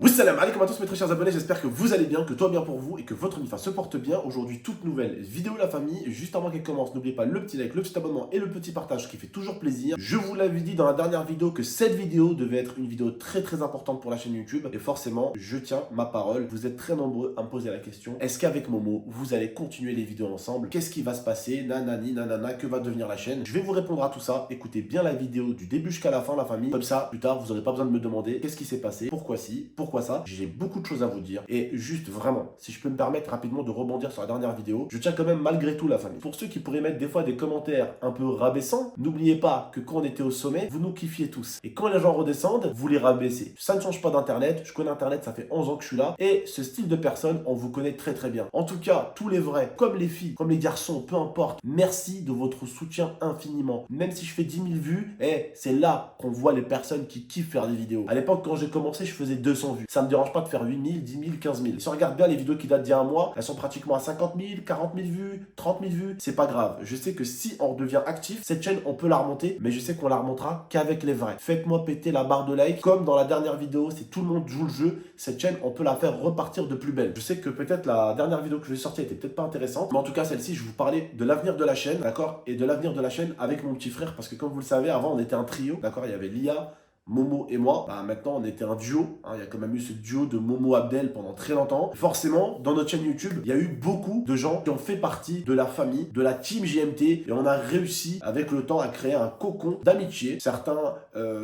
Oui, salam alaikum à tous mes très chers abonnés, j'espère que vous allez bien, que tout va bien pour vous et que votre MIFA se porte bien. Aujourd'hui, toute nouvelle vidéo la famille. Juste avant qu'elle commence, n'oubliez pas le petit like, le petit abonnement et le petit partage qui fait toujours plaisir. Je vous l'avais dit dans la dernière vidéo que cette vidéo devait être une vidéo très importante pour la chaîne YouTube. Et forcément, je tiens ma parole. Vous êtes très nombreux à me poser la question. Est-ce qu'avec Momo, vous allez continuer les vidéos ensemble? Qu'est-ce qui va se passer? Nanani, nanana, que va devenir la chaîne? Je vais vous répondre à tout ça. Écoutez bien la vidéo du début jusqu'à la fin, la famille. Comme ça, plus tard, vous n'aurez pas besoin de me demander qu'est-ce qui s'est passé, pourquoi si, pourquoi ça. J'ai beaucoup de choses à vous dire. Et juste vraiment, si je peux me permettre rapidement de rebondir sur la dernière vidéo, je tiens quand même malgré tout la famille. Pour ceux qui pourraient mettre des fois des commentaires un peu rabaissants, n'oubliez pas que quand on était au sommet, vous nous kiffiez tous. Et quand les gens redescendent, vous les rabaissez. Ça ne change pas d'Internet. Je connais Internet, ça fait 11 ans que je suis là. Et ce style de personne, on vous connaît très bien. En tout cas, tous les vrais, comme les filles, comme les garçons, peu importe, merci de votre soutien infiniment. Même si je fais 10 000 vues, c'est là qu'on voit les personnes qui kiffent faire des vidéos. À l'époque, quand j'ai commencé, je faisais 200 vues. Ça me dérange pas de faire 8 000, 10 000, 15 000. Si on regarde bien les vidéos qui datent d'il y a un mois, elles sont pratiquement à 50 000, 40 000 vues, 30 000 vues. C'est pas grave. Je sais que si on redevient actif, cette chaîne, on peut la remonter, mais je sais qu'on la remontera qu'avec les vrais. Faites-moi péter la barre de like. Comme dans la dernière vidéo, si tout le monde joue le jeu, cette chaîne, on peut la faire repartir de plus belle. Je sais que peut-être la dernière vidéo que je vais sortir était peut-être pas intéressante, mais en tout cas, celle-ci, je vous parlais de l'avenir de la chaîne, d'accord? Et de l'avenir de la chaîne avec mon petit frère, parce que comme vous le savez, avant, on était un trio, d'accord? Il y avait Lia, Momo et moi, maintenant on était un duo, il y a quand même eu ce duo de Momo Abdel pendant très longtemps. Forcément, dans notre chaîne YouTube, il y a eu beaucoup de gens qui ont fait partie de la famille, de la team GMT, et on a réussi avec le temps à créer un cocon d'amitié. Certains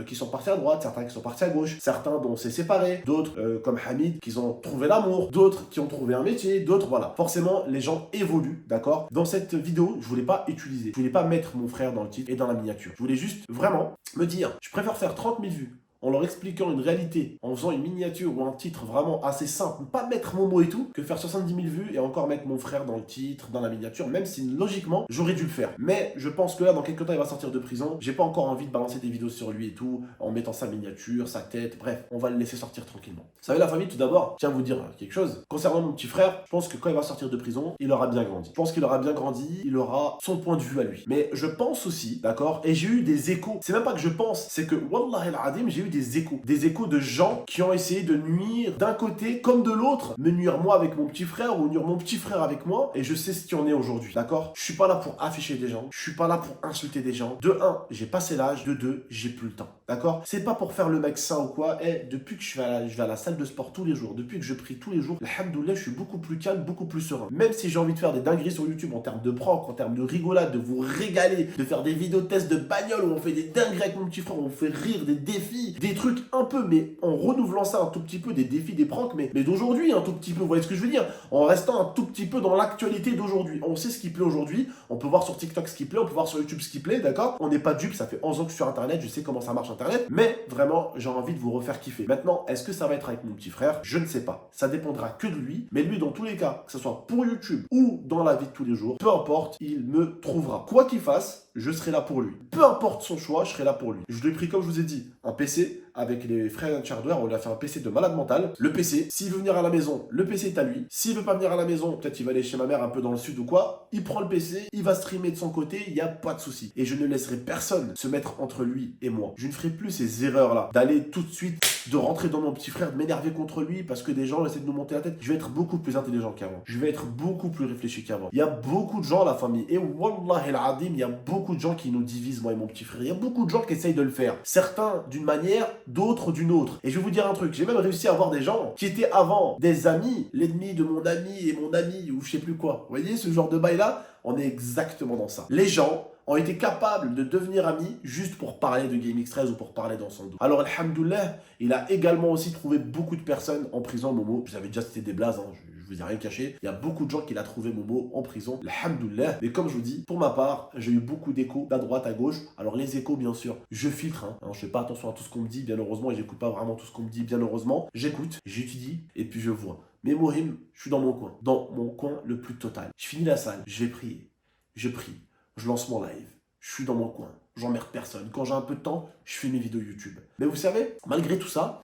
qui sont partis à droite, certains qui sont partis à gauche, certains dont on s'est séparés, d'autres comme Hamid qui ont trouvé l'amour, d'autres qui ont trouvé un métier, d'autres voilà. Forcément, les gens évoluent, d'accord? Dans cette vidéo, je voulais pas utiliser, je voulais pas mettre mon frère dans le titre et dans la miniature. Je voulais juste vraiment me dire, je préfère faire 30 000 vues en leur expliquant une réalité, en faisant une miniature ou un titre vraiment assez simple, pas mettre mon mot et tout, que faire 70 000 vues et encore mettre mon frère dans le titre, dans la miniature, même si logiquement, j'aurais dû le faire. Mais je pense que là, dans quelques temps, il va sortir de prison. J'ai pas encore envie de balancer des vidéos sur lui et tout, en mettant sa miniature, sa tête, bref, on va le laisser sortir tranquillement. Vous savez, la famille, tout d'abord, tiens à vous dire quelque chose. Concernant mon petit frère, je pense que quand il va sortir de prison, il aura bien grandi. Je pense qu'il aura bien grandi, il aura son point de vue à lui. Mais je pense aussi, d'accord, et j'ai eu des échos, c'est même pas que je pense, c'est que, wallah el-adim, j'ai eu des échos de gens qui ont essayé de nuire d'un côté comme de l'autre, me nuire moi avec mon petit frère ou nuire mon petit frère avec moi, et je sais ce qui en est aujourd'hui, d'accord? Je suis pas là pour afficher des gens, je suis pas là pour insulter des gens. De un, j'ai passé l'âge, de deux, j'ai plus le temps, d'accord? C'est pas pour faire le mec sain ou quoi, depuis que je vais à la salle de sport tous les jours, depuis que je prie tous les jours, alhamdoulilah, je suis beaucoup plus calme, beaucoup plus serein. Même si j'ai envie de faire des dingueries sur YouTube en termes de prank, en termes de rigolade, de vous régaler, de faire des vidéos tests de bagnole où on fait des dingueries avec mon petit frère, où on fait rire, des défis, des trucs un peu, mais en renouvelant ça un tout petit peu, des défis, des pranks, mais d'aujourd'hui un tout petit peu, vous voyez ce que je veux dire? En restant un tout petit peu dans l'actualité d'aujourd'hui. On sait ce qui plaît aujourd'hui, on peut voir sur TikTok ce qui plaît, on peut voir sur YouTube ce qui plaît, d'accord? On n'est pas dupe, ça fait 11 ans que je suis sur Internet, je sais comment ça marche Internet, mais vraiment, j'ai envie de vous refaire kiffer. Maintenant, est-ce que ça va être avec mon petit frère? Je ne sais pas. Ça dépendra que de lui, mais lui, dans tous les cas, que ce soit pour YouTube ou dans la vie de tous les jours, peu importe, il me trouvera. Quoi qu'il fasse, je serai là pour lui. Peu importe son choix, je serai là pour lui. Je lui ai pris, comme je vous ai dit, un PC avec les frères Hardware, on lui a fait un PC de malade mental. Le PC, s'il veut venir à la maison, le PC est à lui. S'il veut pas venir à la maison, peut-être il va aller chez ma mère un peu dans le sud ou quoi, il prend le PC, il va streamer de son côté, il n'y a pas de souci. Et je ne laisserai personne se mettre entre lui et moi. Je ne ferai plus ces erreurs-là, d'aller tout de suite, de rentrer dans mon petit frère, de m'énerver contre lui parce que des gens essaient de nous monter la tête. Je vais être beaucoup plus intelligent qu'avant. Je vais être beaucoup plus réfléchi qu'avant. Il y a beaucoup de gens, la famille, et wallah el-adim, il y a beaucoup de gens qui nous divisent, moi et mon petit frère. Il y a beaucoup de gens qui essayent de le faire. Certains d'une manière, d'autres d'une autre. Et je vais vous dire un truc, j'ai même réussi à avoir des gens qui étaient avant des amis, l'ennemi de mon ami et mon ami, ou je sais plus quoi. Vous voyez, ce genre de bail-là, on est exactement dans ça. Les gens ont été capables de devenir amis juste pour parler de GameX13 ou pour parler dans son dos. Alors, alhamdoulilah, il a également aussi trouvé beaucoup de personnes en prison, Momo. Vous avez déjà cité des blazes, hein, je vous ai rien caché. Il y a beaucoup de gens qui l'ont trouvé, Momo, en prison. Alhamdoulilah. Mais comme je vous dis, pour ma part, j'ai eu beaucoup d'échos d'à droite, à gauche. Alors, les échos, bien sûr, je filtre. Je fais pas attention à tout ce qu'on me dit, bien heureusement, et j'écoute pas vraiment tout ce qu'on me dit, bien heureusement. J'écoute, j'étudie, et puis je vois. Mais Mohim, je suis dans mon coin le plus total. Je finis la salle, je vais prier. Je prie. Je lance mon live, je suis dans mon coin, j'emmerde personne. Quand j'ai un peu de temps, je fais mes vidéos YouTube. Mais vous savez, malgré tout ça,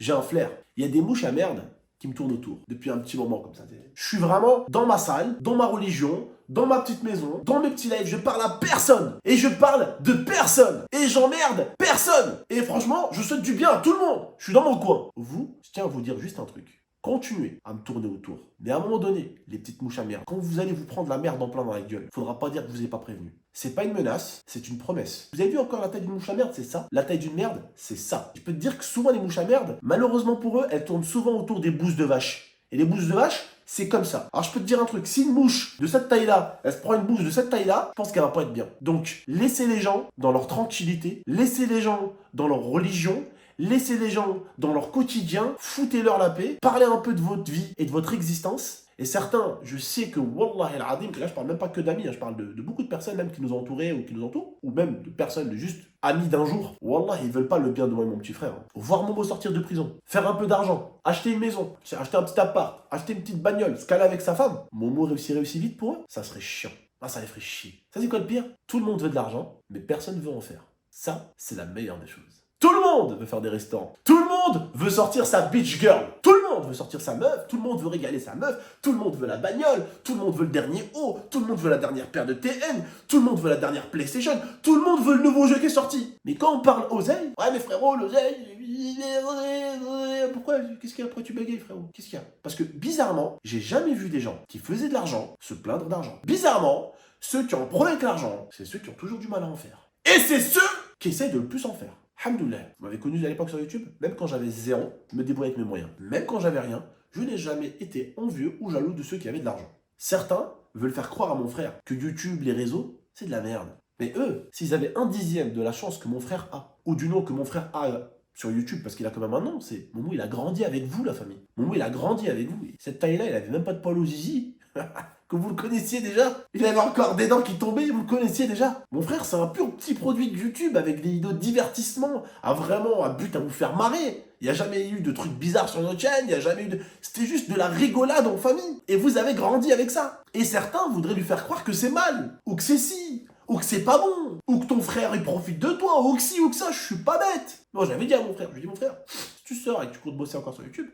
j'ai un flair. Il y a des mouches à merde, qui me tourne autour depuis un petit moment comme ça. Je suis vraiment dans ma salle, dans ma religion, dans ma petite maison, dans mes petits lives, je parle à personne. Et je parle de personne. Et j'emmerde personne. Et franchement, je souhaite du bien à tout le monde. Je suis dans mon coin. Vous, je tiens à vous dire juste un truc. Continuez à me tourner autour. Mais à un moment donné, les petites mouches à merde, quand vous allez vous prendre la merde en plein dans la gueule, faudra pas dire que je vous ai pas prévenu. C'est pas une menace, c'est une promesse. Vous avez vu encore la taille d'une mouche à merde, c'est ça? La taille d'une merde, c'est ça. Je peux te dire que souvent les mouches à merde, malheureusement pour eux, elles tournent souvent autour des bouses de vache. Et les bouses de vache, c'est comme ça. Alors je peux te dire un truc, si une mouche de cette taille-là, elle se prend une bouse de cette taille-là, je pense qu'elle va pas être bien. Donc, laissez les gens dans leur tranquillité, laissez les gens dans leur religion, laissez les gens dans leur quotidien, foutez-leur la paix, parlez un peu de votre vie et de votre existence. Et certains, je sais que, wallah al-adim, là je parle même pas que d'amis, je parle de beaucoup de personnes même qui nous ont entourés ou qui nous entourent, ou même de personnes juste amis d'un jour. Wallah, ils veulent pas le bien de moi et mon petit frère. Voir Momo sortir de prison, faire un peu d'argent, acheter une maison, acheter un petit appart, acheter une petite bagnole, se caler avec sa femme. Momo réussit vite pour eux, ça serait chiant. Ah, ça les ferait chier. Ça c'est quoi le pire? Tout le monde veut de l'argent, mais personne ne veut en faire. Ça, c'est la meilleure des choses. Tout le monde veut faire des restaurants. Tout le monde veut sortir sa bitch girl. Tout le monde veut sortir sa meuf. Tout le monde veut régaler sa meuf. Tout le monde veut la bagnole. Tout le monde veut le dernier haut. Tout le monde veut la dernière paire de TN. Tout le monde veut la dernière PlayStation. Tout le monde veut le nouveau jeu qui est sorti. Mais quand on parle oseille, ouais mais frérot, l'oseille, pourquoi qu'est-ce qu'il y a? Pourquoi tu bégayes, frérot? Qu'est-ce qu'il y a? Parce que bizarrement, j'ai jamais vu des gens qui faisaient de l'argent se plaindre d'argent. Bizarrement, ceux qui en prenaient avec l'argent, c'est ceux qui ont toujours du mal à en faire. Et c'est ceux qui essayent de le plus en faire. Alhamdoulilah, vous m'avez connu à l'époque sur YouTube, même quand j'avais zéro, je me débrouillais avec mes moyens. Même quand j'avais rien, je n'ai jamais été envieux ou jaloux de ceux qui avaient de l'argent. Certains veulent faire croire à mon frère que YouTube, les réseaux, c'est de la merde. Mais eux, s'ils avaient 1/10 de la chance que mon frère a, ou du nom que mon frère a sur YouTube, parce qu'il a quand même un nom, c'est Momo, il a grandi avec vous, la famille. Momo, il a grandi avec vous. Cette taille-là, il avait même pas de poil au zizi. Que vous le connaissiez déjà. Il avait encore des dents qui tombaient, vous le connaissiez déjà. Mon frère, c'est un pur petit produit de YouTube avec des vidéos de divertissement, à vraiment un but à vous faire marrer. Il n'y a jamais eu de trucs bizarres sur notre chaîne, il n'y a jamais eu de... C'était juste de la rigolade en famille. Et vous avez grandi avec ça. Et certains voudraient lui faire croire que c'est mal, ou que c'est si, ou que c'est pas bon, ou que ton frère il profite de toi, ou que si, ou que ça, je suis pas bête. Moi, j'avais dit à mon frère, je lui ai dit, mon frère, si tu sors et que tu comptes bosser encore sur YouTube,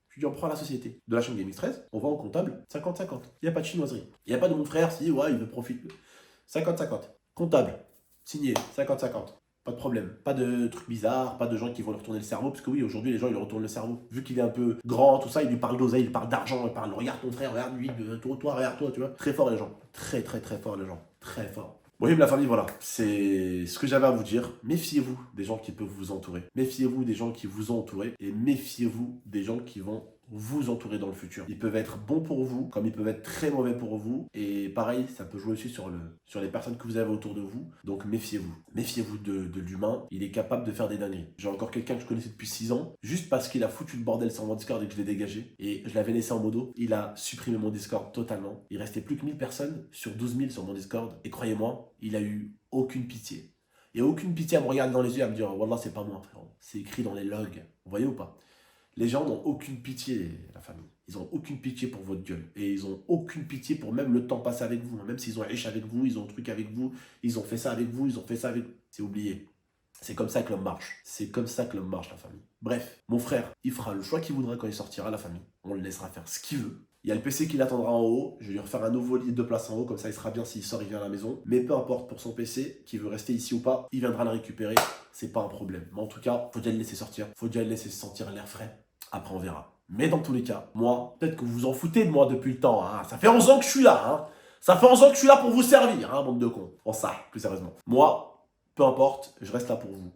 je dis, on prend la société de la chaîne GameX13, on va en comptable 50-50. Il n'y a pas de chinoiserie. Il n'y a pas de mon frère, si, ouais, il veut profiter. 50-50. Comptable, signé, 50-50. Pas de problème. Pas de trucs bizarres, pas de gens qui vont lui retourner le cerveau, parce que oui, aujourd'hui, les gens, ils lui retournent le cerveau. Vu qu'il est un peu grand, tout ça, il lui parle d'oseille, il lui parle d'argent, il parle, regarde ton frère, regarde lui, toi, regarde toi, tu vois. Très fort, les gens. Très, très, très fort, les gens. Très fort. Bon, la famille, voilà, c'est ce que j'avais à vous dire. Méfiez-vous des gens qui peuvent vous entourer. Méfiez-vous des gens qui vous ont entouré. Et méfiez-vous des gens qui vont vous entourer dans le futur. Ils peuvent être bons pour vous, comme ils peuvent être très mauvais pour vous. Et pareil, ça peut jouer aussi sur les personnes que vous avez autour de vous. Donc méfiez-vous. Méfiez-vous de l'humain. Il est capable de faire des dingueries. J'ai encore quelqu'un que je connaissais depuis 6 ans, juste parce qu'il a foutu le bordel sur mon Discord et que je l'ai dégagé. Et je l'avais laissé en modo. Il a supprimé mon Discord totalement. Il restait plus que 1000 personnes sur 12 000 sur mon Discord. Et croyez-moi, il a eu aucune pitié. Il n'y a aucune pitié à me regarder dans les yeux et à me dire « Wallah, c'est pas moi, frérot. C'est écrit dans les logs. » Vous voyez ou pas? Les gens n'ont aucune pitié, la famille. Ils n'ont aucune pitié pour votre gueule. Et ils n'ont aucune pitié pour même le temps passé avec vous. Même s'ils ont riche avec vous, ils ont un truc avec vous, ils ont fait ça avec vous, ils ont fait ça avec vous. C'est oublié. C'est comme ça que l'homme marche. C'est comme ça que l'homme marche, la famille. Bref, mon frère, il fera le choix qu'il voudra quand il sortira, la famille. On le laissera faire ce qu'il veut. Il y a le PC qui l'attendra en haut. Je vais lui refaire un nouveau lit de place en haut. Comme ça, il sera bien s'il sort, il vient à la maison. Mais peu importe pour son PC, qui veut rester ici ou pas, il viendra le récupérer. C'est pas un problème. Mais en tout cas, faut déjà le laisser sortir. Faut déjà le laisser sentir l'air frais. Après, on verra. Mais dans tous les cas, moi, peut-être que vous vous en foutez de moi depuis le temps. Hein. Ça fait 11 ans que je suis là. Hein. Ça fait 11 ans que je suis là pour vous servir, hein, bande de cons. Bon, ça, plus sérieusement. Moi, peu importe, je reste là pour vous.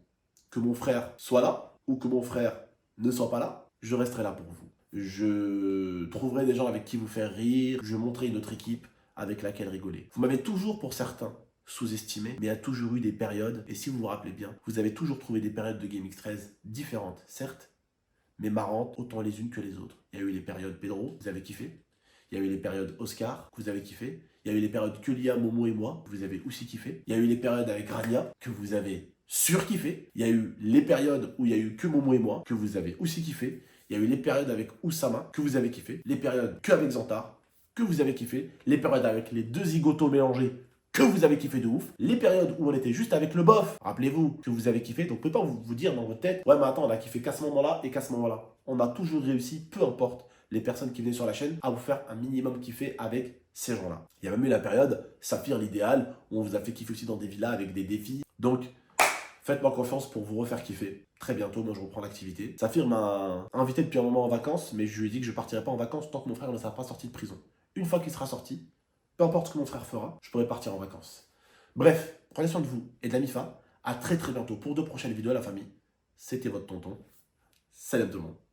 Que mon frère soit là ou que mon frère ne soit pas là, je resterai là pour vous. Je trouverai des gens avec qui vous faire rire. Je montrerai une autre équipe avec laquelle rigoler. Vous m'avez toujours, pour certains, sous-estimé, mais il y a toujours eu des périodes. Et si vous vous rappelez bien, vous avez toujours trouvé des périodes de GameX13 différentes, certes, mais marrantes, autant les unes que les autres. Il y a eu les périodes Pedro, vous avez kiffé. Il y a eu les périodes Oscar, que vous avez kiffé. Il y a eu les périodes Kulia, Momo et moi, que vous avez aussi kiffé. Il y a eu les périodes avec Rania, que vous avez surkiffé. Il y a eu les périodes où il y a eu que Momo et moi, que vous avez aussi kiffé. Il y a eu les périodes avec Oussama, que vous avez kiffé. Les périodes que avec Zantar, que vous avez kiffé. Les périodes avec les deux zigotos mélangés, que vous avez kiffé de ouf, les périodes où on était juste avec le bof, rappelez-vous que vous avez kiffé, donc vous pouvez pas vous dire dans votre tête, ouais mais attends, on a kiffé qu'à ce moment-là et qu'à ce moment-là. On a toujours réussi, peu importe les personnes qui venaient sur la chaîne, à vous faire un minimum kiffer avec ces gens-là. Il y a même eu la période Saphir l'idéal, où on vous a fait kiffer aussi dans des villas avec des défis. Donc, faites-moi confiance pour vous refaire kiffer. Très bientôt, moi je reprends l'activité. Saphir m'a invité depuis un moment en vacances, mais je lui ai dit que je partirai pas en vacances tant que mon frère ne sera pas sorti de prison. Une fois qu'il sera sorti, peu importe ce que mon frère fera, je pourrai partir en vacances. Bref, prenez soin de vous et de la MIFA. À très bientôt pour de prochaines vidéos à la famille. C'était votre tonton. Salut tout le monde.